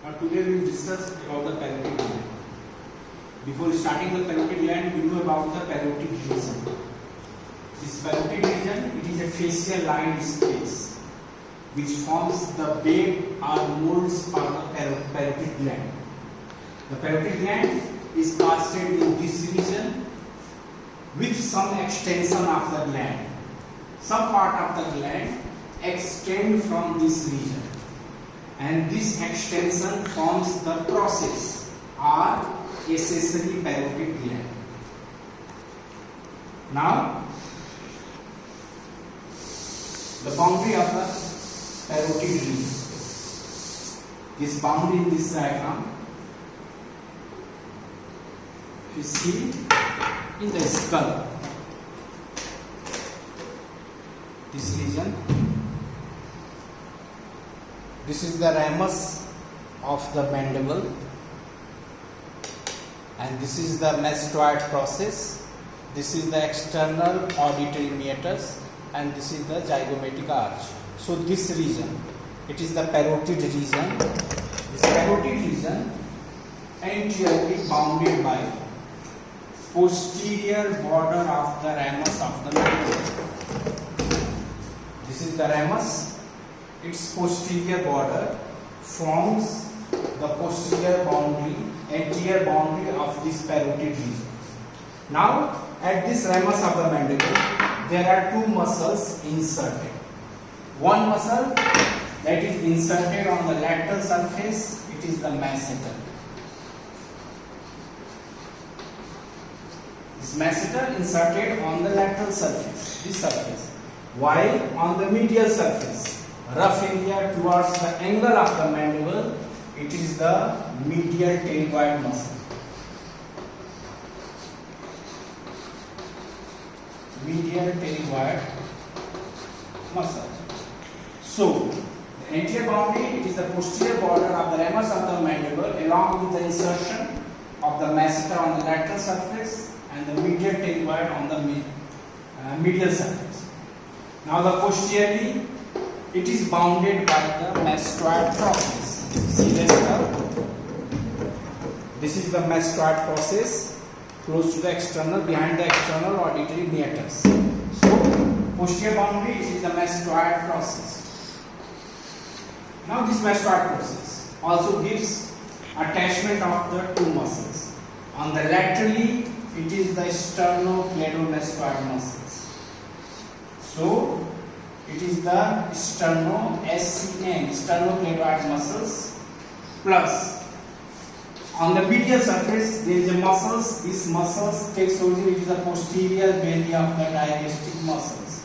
Today we will discuss about the parotid gland. Before starting the parotid gland, we know about the parotid region. This parotid region, it is a fascial lined space which forms the bed or molds for the parotid gland. The parotid gland is casted in this region with some extension of the gland. Some part of the gland extend from this region, and this extension forms the process or accessory parotid gland. Now, the boundary of the parotid region is bound in this diagram. You see in the skull, this region. This is the ramus of the mandible, and this is the mastoid process. This is the external auditory meatus, and this is the zygomatic arch. So this region, it is the parotid region. This parotid region anteriorly bounded by posterior border of the ramus of the mandible. This is the ramus. Its posterior border forms the posterior boundary, anterior boundary of this parotid region. Now, at this ramus of the mandible, there are two muscles inserted. One muscle that is inserted on the lateral surface, it is the masseter. This masseter inserted on the lateral surface, this surface, while on the medial surface, rough area towards the angle of the mandible, it is the medial pterygoid muscle. Medial pterygoid muscle. So, the anterior boundary, it is the posterior border of the ramus of the mandible along with the insertion of the masseter on the lateral surface and the medial pterygoid on the medial surface. Now, the posteriorly, it is bounded by the mastoid process. See this now? This is the mastoid process close to the external, behind the external auditory meatus. So, posterior boundary is the mastoid process. Now, this mastoid process also gives attachment of the two muscles. On the laterally, it is the sternocleidomastoid muscles. So, it is the SCM, sternocleidoid muscles, plus on the medial surface there is a muscles. This muscles takes origin, it is the posterior belly of the digestive muscles.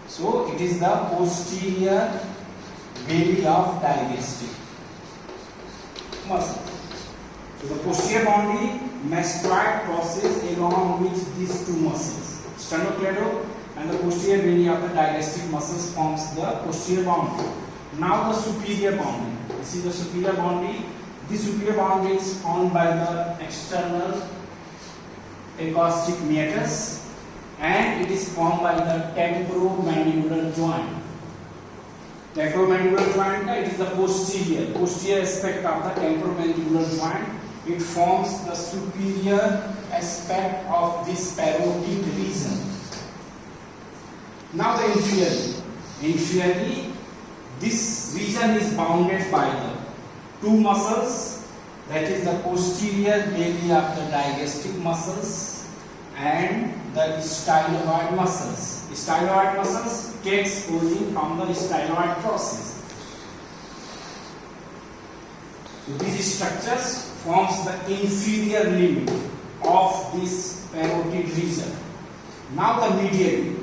So it is the posterior belly of digestive muscles. So the posterior boundary mastoid process along with these two muscles, sternocleido and the posterior belly of the digestive muscles forms the posterior boundary. Now the superior boundary. This is the superior boundary. This superior boundary is formed by the external acoustic meatus, and it is formed by the temporomandibular joint. Temporomandibular joint, it is the posterior aspect of the temporomandibular joint. It forms the superior aspect of this parotid region. Now the inferiorly, this region is bounded by the two muscles, that is the posterior belly of the digestive muscles and the styloid muscles. Styloid muscles takes origin from the styloid process. So these structures forms the inferior limit of this parotid region. Now the medially,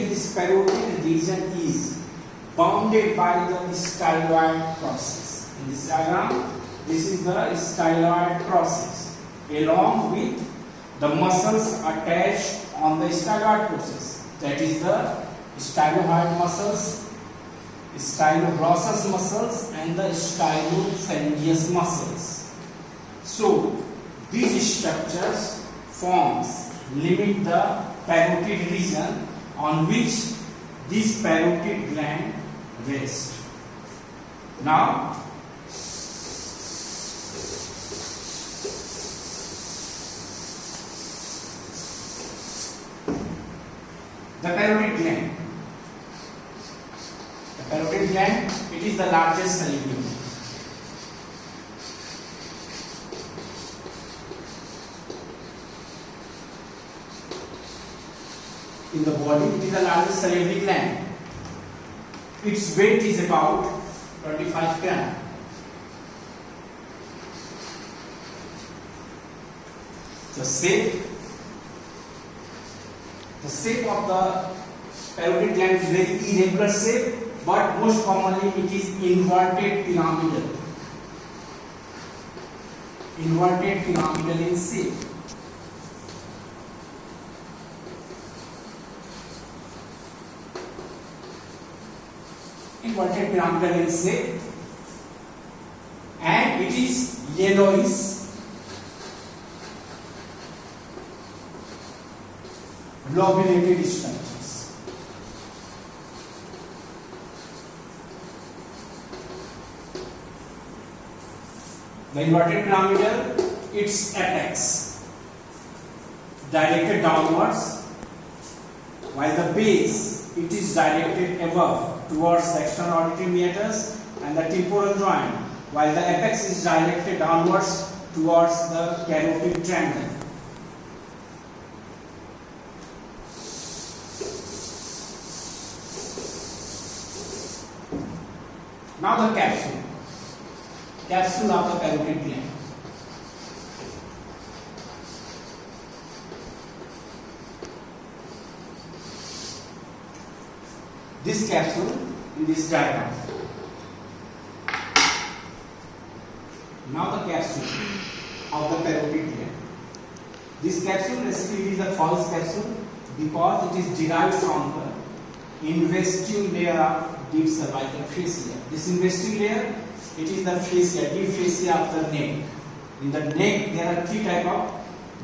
this parotid region is bounded by the styloid process. In this diagram, this is the styloid process along with the muscles attached on the styloid process. That is the styloid muscles, styloglossus muscles and the stylophalangeus muscles. So these structures limit the parotid region on which this parotid gland rests. Now is the largest salivary gland. In the body, it is the largest salivary gland. Its weight is about 25 gram. The shape of the parotid gland is very irregular shape, but most commonly it is inverted pyramidal. Inverted pyramidal in shape. Inverted pyramidal in shape, and it is yellowish lobulated structures. The inverted pyramidal, its apex directed downwards, while the base it is directed above towards the external auditory meatus and the temporal joint, while the apex is directed downwards towards the carotid triangle. Now the capsule of the parotid gland. This capsule in this diagram. Now the capsule of the parotid gland. This capsule basically is a false capsule because it is derived from the investing layer of deep cervical fascia. This investing layer, it is the fascia, deep fascia of the neck. In the neck, there are three types of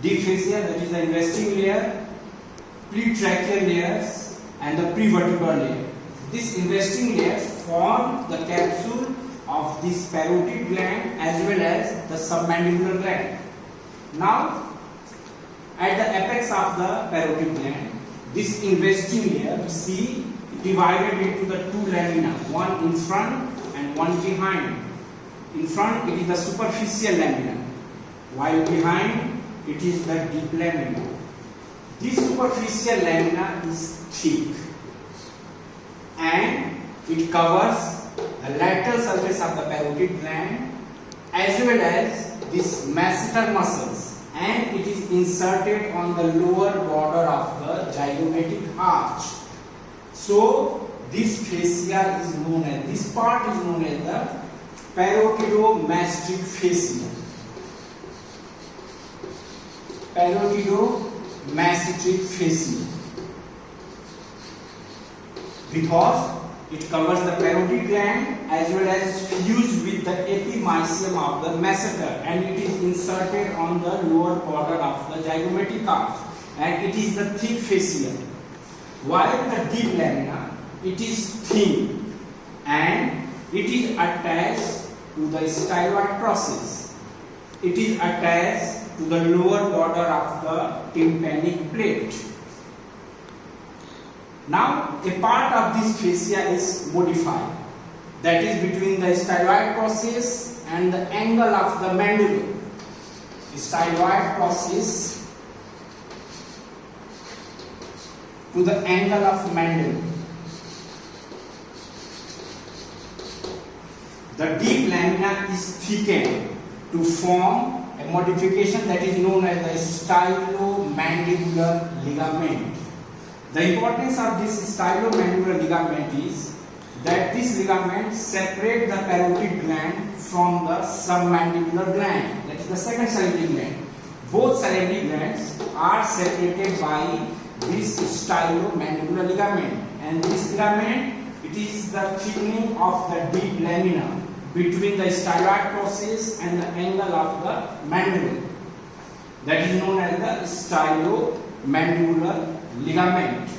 deep fascia, that is the investing layer, pretracheal layers, and the prevertebral layer. This investing layer form the capsule of this parotid gland as well as the submandibular gland. Now, at the apex of the parotid gland, this investing layer, we see divided into the two lamina, one in front and one behind. In front it is the superficial lamina, while behind it is the deep lamina. This superficial lamina is thick and it covers the lateral surface of the parotid gland as well as this masseter muscles, and it is inserted on the lower border of the zygomatic arch. So this fascia is known as, this part is known as the parotidomastoid fascia. Parotidomastoid fascia. Because it covers the parotid gland as well as fused with the epimysium of the masseter, and it is inserted on the lower border of the zygomatic arch, and it is the thick fascia. While the deep lamina, it is thin and it is attached to the styloid process. It is attached to the lower border of the tympanic plate. Now, a part of this fascia is modified, that is between the styloid process and the angle of the mandible. Styloid process to the angle of mandible. The deep lamina is thickened to form a modification that is known as the stylomandibular ligament. The importance of this stylomandibular ligament is that this ligament separates the parotid gland from the submandibular gland, that is the second salivary gland. Both salivary glands are separated by this stylomandibular ligament, and this ligament, it is the thickening of the deep lamina between the styloid process and the angle of the mandible, that is known as the stylomandibular ligament.